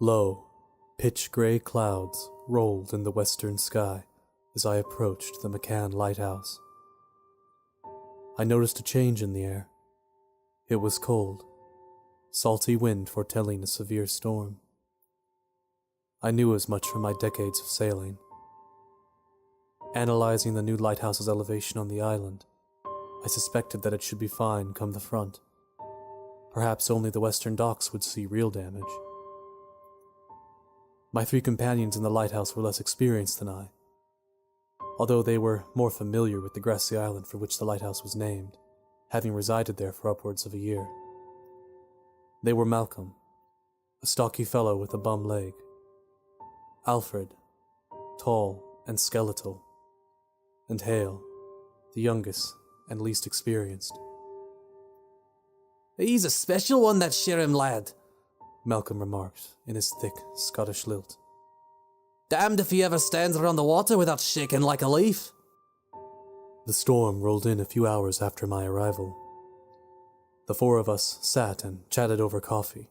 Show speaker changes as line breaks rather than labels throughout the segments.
Low, pitch-gray clouds rolled in the western sky as I approached the McCann Lighthouse. I noticed a change in the air. It was cold, salty wind foretelling a severe storm. I knew as much from my decades of sailing. Analyzing the new lighthouse's elevation on the island, I suspected that it should be fine come the front. Perhaps only the western docks would see real damage. My three companions in the lighthouse were less experienced than I, although they were more familiar with the grassy island for which the lighthouse was named, having resided there for upwards of a year. They were Malcolm, a stocky fellow with a bum leg; Alfred, tall and skeletal; and Hale, the youngest and least experienced.
"He's a special one, that Shirham lad,"
Malcolm remarked in his thick Scottish lilt.
"Damned if he ever stands around the water without shaking like a leaf."
The storm rolled in a few hours after my arrival. The four of us sat and chatted over coffee,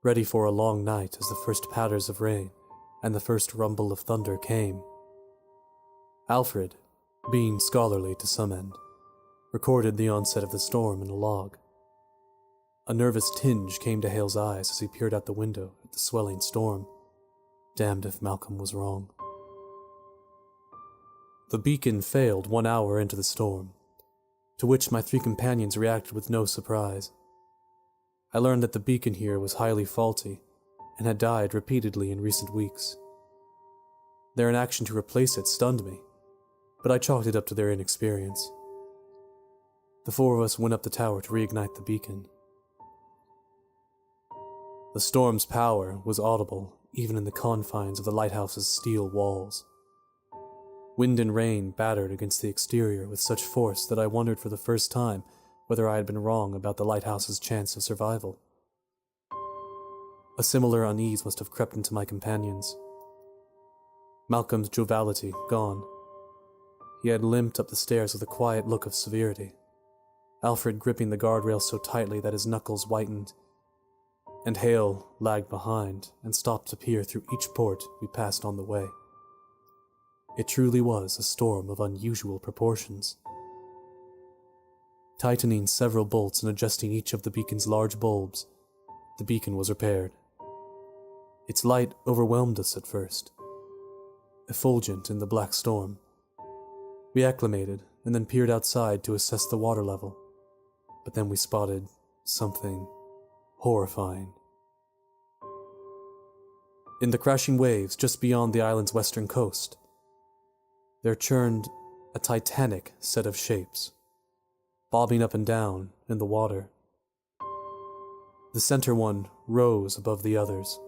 ready for a long night as the first patters of rain and the first rumble of thunder came. Alfred, being scholarly to some end, recorded the onset of the storm in a log. A nervous tinge came to Hale's eyes as he peered out the window at the swelling storm. Damned if Malcolm was wrong. The beacon failed 1 hour into the storm, to which my three companions reacted with no surprise. I learned that the beacon here was highly faulty and had died repeatedly in recent weeks. Their inaction to replace it stunned me, but I chalked it up to their inexperience. The four of us went up the tower to reignite the beacon. The storm's power was audible even in the confines of the lighthouse's steel walls. Wind and rain battered against the exterior with such force that I wondered for the first time whether I had been wrong about the lighthouse's chance of survival. A similar unease must have crept into my companions. Malcolm's joviality gone. He had limped up the stairs with a quiet look of severity, Alfred gripping the guardrail so tightly that his knuckles whitened, and Hale lagged behind and stopped to peer through each port we passed on the way. It truly was a storm of unusual proportions. Tightening several bolts and adjusting each of the beacon's large bulbs, the beacon was repaired. Its light overwhelmed us at first, effulgent in the black storm. We acclimated and then peered outside to assess the water level, but then we spotted something horrifying. In the crashing waves just beyond the island's western coast, there churned a titanic set of shapes, bobbing up and down in the water. The center one rose above the others,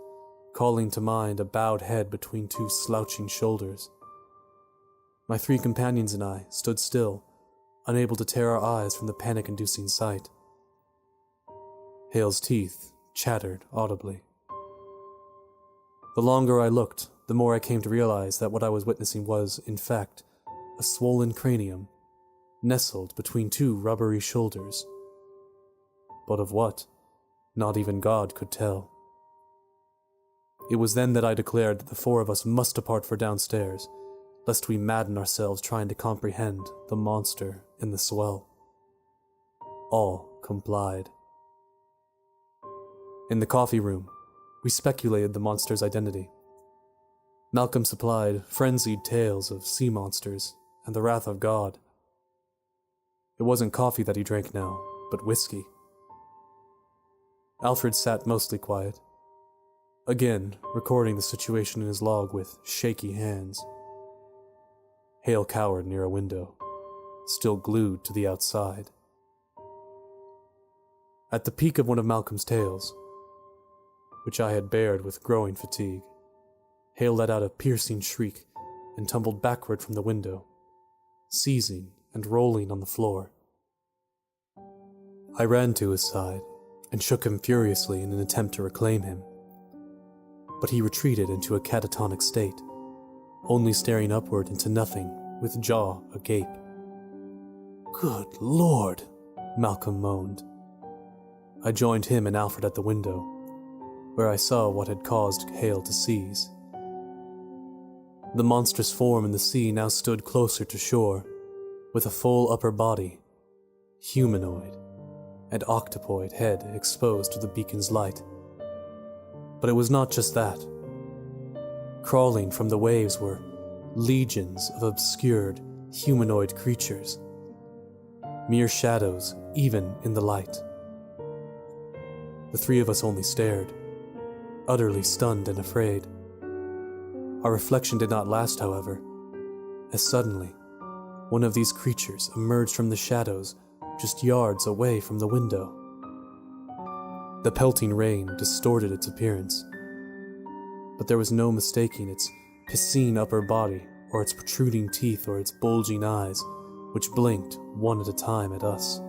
calling to mind a bowed head between two slouching shoulders. My three companions and I stood still, unable to tear our eyes from the panic-inducing sight. Hale's teeth chattered audibly. The longer I looked, the more I came to realize that what I was witnessing was, in fact, a swollen cranium, nestled between two rubbery shoulders. But of what? Not even God could tell. It was then that I declared that the four of us must depart for downstairs, lest we madden ourselves trying to comprehend the monster in the Swell. All complied. In the coffee room, we speculated the monster's identity. Malcolm supplied frenzied tales of sea monsters and the wrath of God. It wasn't coffee that he drank now, but whiskey. Alfred sat mostly quiet, again recording the situation in his log with shaky hands. Hale cowered near a window, still glued to the outside. At the peak of one of Malcolm's tales, which I had bared with growing fatigue, Hale let out a piercing shriek and tumbled backward from the window, seizing and rolling on the floor. I ran to his side and shook him furiously in an attempt to reclaim him, but he retreated into a catatonic state, only staring upward into nothing with jaw agape. "Good Lord," Malcolm moaned. I joined him and Alfred at the window. where I saw what had caused Hale to seize. The monstrous form in the sea now stood closer to shore, with a full upper body, humanoid, and octopoid head exposed to the beacon's light. But it was not just that. Crawling from the waves were legions of obscured, humanoid creatures, mere shadows even in the light. The three of us only stared, utterly stunned and afraid. Our reflection did not last, however, as suddenly one of these creatures emerged from the shadows just yards away from the window. The pelting rain distorted its appearance, but there was no mistaking its piscine upper body, or its protruding teeth, or its bulging eyes, which blinked one at a time at us.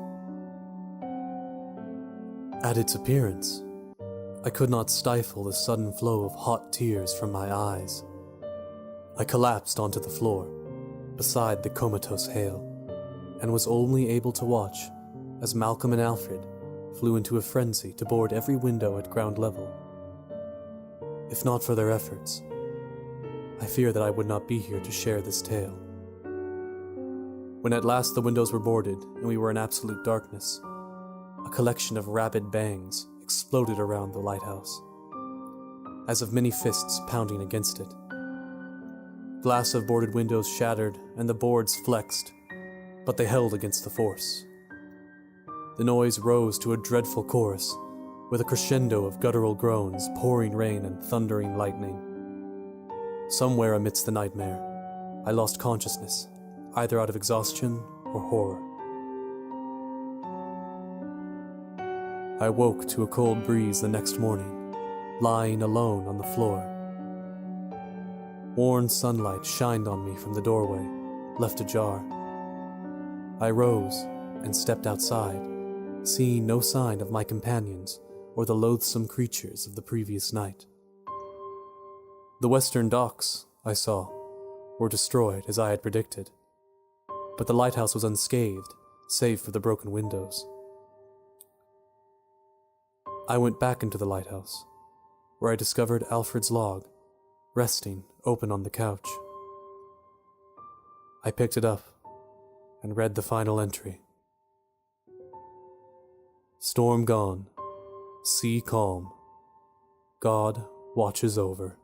At its appearance, I could not stifle the sudden flow of hot tears from my eyes. I collapsed onto the floor, beside the comatose Hale, and was only able to watch as Malcolm and Alfred flew into a frenzy to board every window at ground level. If not for their efforts, I fear that I would not be here to share this tale. When at last the windows were boarded and we were in absolute darkness, a collection of rabid bangs exploded around the lighthouse, as of many fists pounding against it. Glass of boarded windows shattered and the boards flexed, but they held against the force. The noise rose to a dreadful chorus, with a crescendo of guttural groans, pouring rain, and thundering lightning. Somewhere amidst the nightmare, I lost consciousness, either out of exhaustion or horror. I woke to a cold breeze the next morning, lying alone on the floor. Warm sunlight shined on me from the doorway, left ajar. I rose and stepped outside, seeing no sign of my companions or the loathsome creatures of the previous night. The western docks, I saw, were destroyed as I had predicted, but the lighthouse was unscathed, save for the broken windows. I went back into the lighthouse, where I discovered Alfred's log, resting open on the couch. I picked it up and read the final entry. Storm gone, sea calm, God watches over.